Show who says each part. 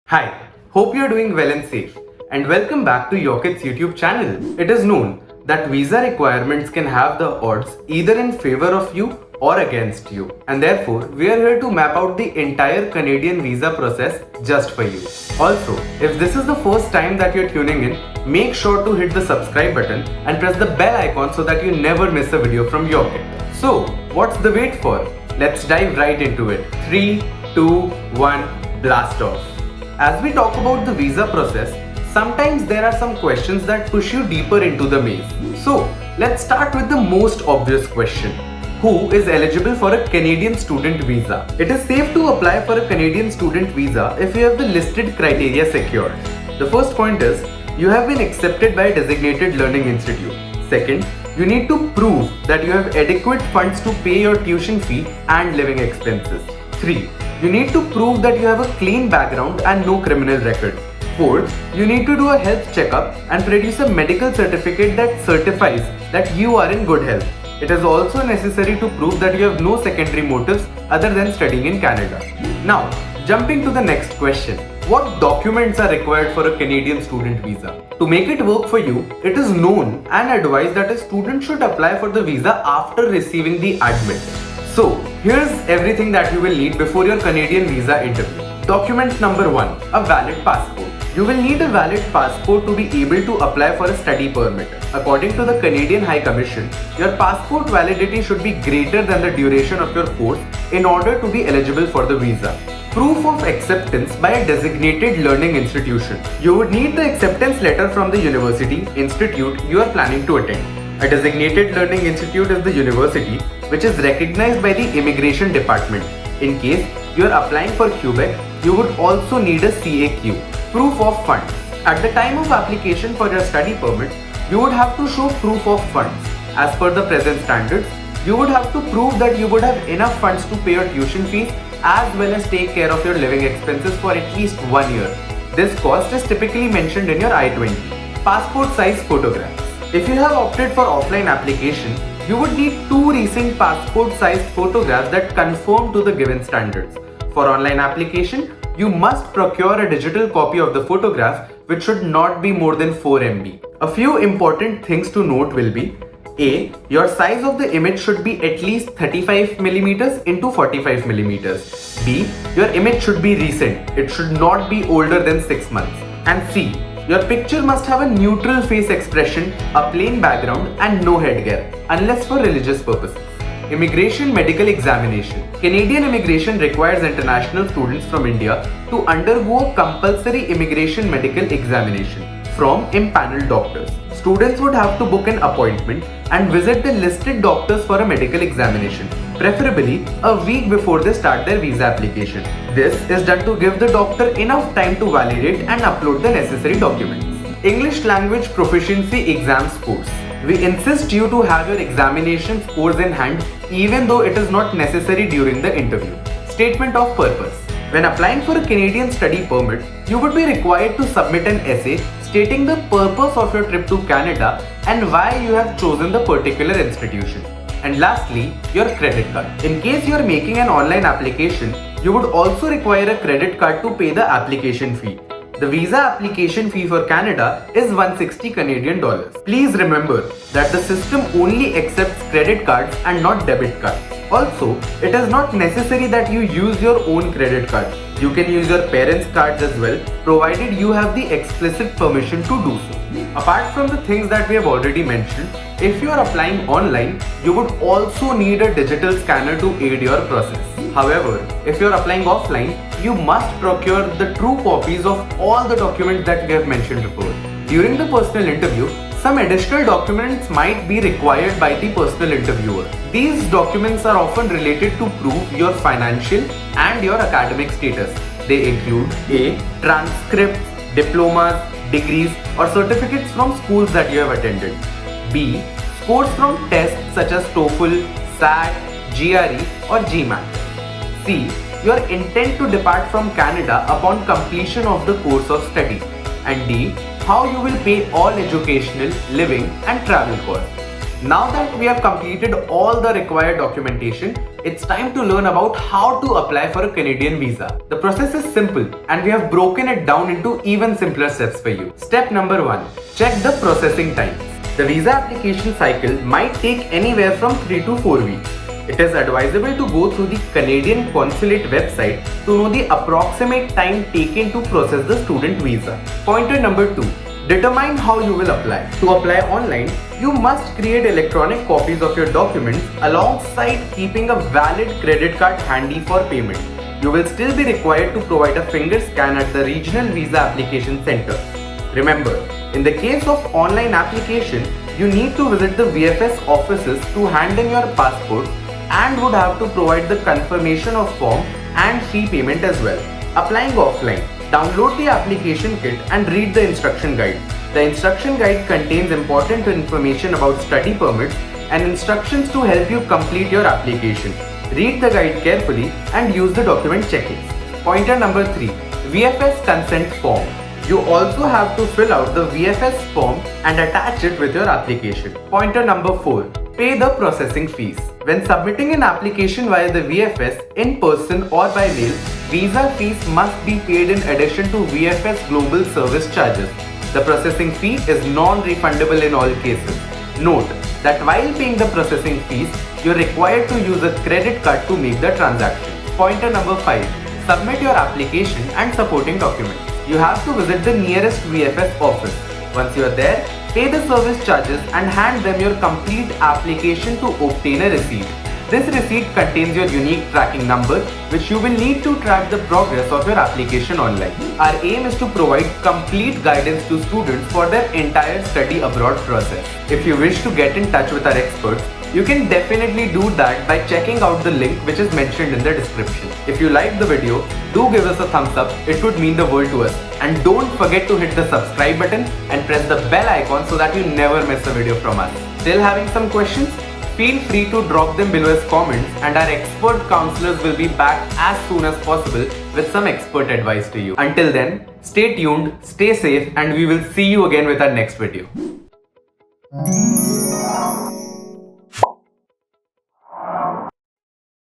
Speaker 1: Hi, hope you are doing well and safe, and welcome back to Yocket's YouTube channel. It is known that visa requirements can have the odds either in favor of you or against you, and therefore we are here to map out the entire Canadian visa process just for you. Also, if this is the first time that you're tuning in, make sure to hit the subscribe button and press the bell icon so that you never miss a video from Yocket. So, what's the wait for? Let's dive right into it. 3, 2, 1, blast off. As we talk about the visa process, sometimes there are some questions that push you deeper into the maze. So, let's start with the most obvious question. Who is eligible for a Canadian student visa? It is safe to apply for a Canadian student visa if you have the listed criteria secured. The first point is, you have been accepted by a designated learning institute. Second, you need to prove that you have adequate funds to pay your tuition fee and living expenses. 3. You need to prove that you have a clean background and no criminal record. 4th, you need to do a health checkup and produce a medical certificate that certifies that you are in good health. It is also necessary to prove that you have no secondary motives other than studying in Canada. Now, jumping to the next question. What documents are required for a Canadian student visa? To make it work for you, it is known and advised that a student should apply for the visa after receiving the admit. So, here's everything that you will need before your Canadian visa interview. Document number 1, a valid passport. You will need a valid passport to be able to apply for a study permit. According to the Canadian High Commission, your passport validity should be greater than the duration of your course in order to be eligible for the visa. Proof of acceptance by a designated learning institution. You would need the acceptance letter from the university, institute you are planning to attend. A designated learning institute is the university which is recognized by the immigration department. In case you are applying for Quebec, you would also need a CAQ. Proof of funds. At the time of application for your study permit, you would have to show proof of funds. As per the present standards, you would have to prove that you would have enough funds to pay your tuition fees as well as take care of your living expenses for at least 1 year. This cost is typically mentioned in your I-20. Passport size photographs. If you have opted for offline application, you would need 2 recent passport sized photographs that conform to the given standards. For online application, you must procure a digital copy of the photograph which should not be more than 4 MB. A few important things to note will be: A. Your size of the image should be at least 35mm into 45mm. B. Your image should be recent. It should not be older than 6 months. And C. Your picture must have a neutral face expression, a plain background and no headgear, unless for religious purposes. Immigration medical examination. Canadian immigration requires international students from India to undergo a compulsory immigration medical examination from impaneled doctors. Students would have to book an appointment and visit the listed doctors for a medical examination, preferably a week before they start their visa application. This is done to give the doctor enough time to validate and upload the necessary documents. English language proficiency exam scores. We insist you to have your examination scores in hand even though it is not necessary during the interview. Statement of purpose. When applying for a Canadian study permit, you would be required to submit an essay stating the purpose of your trip to Canada and why you have chosen the particular institution. And lastly, your credit card. In case you are making an online application, you would also require a credit card to pay the application fee. The visa application fee for Canada is 160 Canadian dollars. Please remember that the system only accepts credit cards and not debit cards. Also, it is not necessary that you use your own credit card. You can use your parents' cards as well, provided you have the explicit permission to do so. Apart from the things that we have already mentioned, if you are applying online, you would also need a digital scanner to aid your process. However, if you are applying offline, you must procure the true copies of all the documents that we have mentioned before. During the personal interview, some additional documents might be required by the personal interviewer. These documents are often related to prove your financial and your academic status. They include A. Transcripts, diplomas, degrees or certificates from schools that you have attended. B. Scores from tests such as TOEFL, SAT, GRE or GMAT. C. Your intent to depart from Canada upon completion of the course of study. And D. How you will pay all educational, living and travel costs. Now that we have completed all the required documentation, it's time to learn about how to apply for a Canadian visa. The process is simple and we have broken it down into even simpler steps for you. Step number 1. Check the processing times. The visa application cycle might take anywhere from 3 to 4 weeks. It is advisable to go through the Canadian consulate website to know the approximate time taken to process the student visa. Pointer number 2. Determine how you will apply. To apply online, you must create electronic copies of your documents alongside keeping a valid credit card handy for payment. You will still be required to provide a finger scan at the regional visa application center. Remember, in the case of online application, you need to visit the VFS offices to hand in your passport and would have to provide the confirmation of form and fee payment as well. Applying offline. Download the application kit and read the instruction guide. The instruction guide contains important information about study permits and instructions to help you complete your application. Read the guide carefully and use the document checklist. Pointer number 3. VFS consent form. You also have to fill out the VFS form and attach it with your application. Pointer number 4. Pay the processing fees. When submitting an application via the VFS in person or by mail, visa fees must be paid in addition to VFS global service charges. The processing fee is non-refundable in all cases. Note that while paying the processing fees, you are required to use a credit card to make the transaction. Pointer number 5. Submit your application and supporting documents. You have to visit the nearest VFS office. Once you are there, pay the service charges and hand them your complete application to obtain a receipt. This receipt contains your unique tracking number, which you will need to track the progress of your application online. Our aim is to provide complete guidance to students for their entire study abroad process. If you wish to get in touch with our experts, you can definitely do that by checking out the link which is mentioned in the description. If you liked the video, do give us a thumbs up, it would mean the world to us. And don't forget to hit the subscribe button and press the bell icon so that you never miss a video from us. Still having some questions? Feel free to drop them below as comments and our expert counselors will be back as soon as possible with some expert advice to you. Until then, stay tuned, stay safe, and we will see you again with our next video.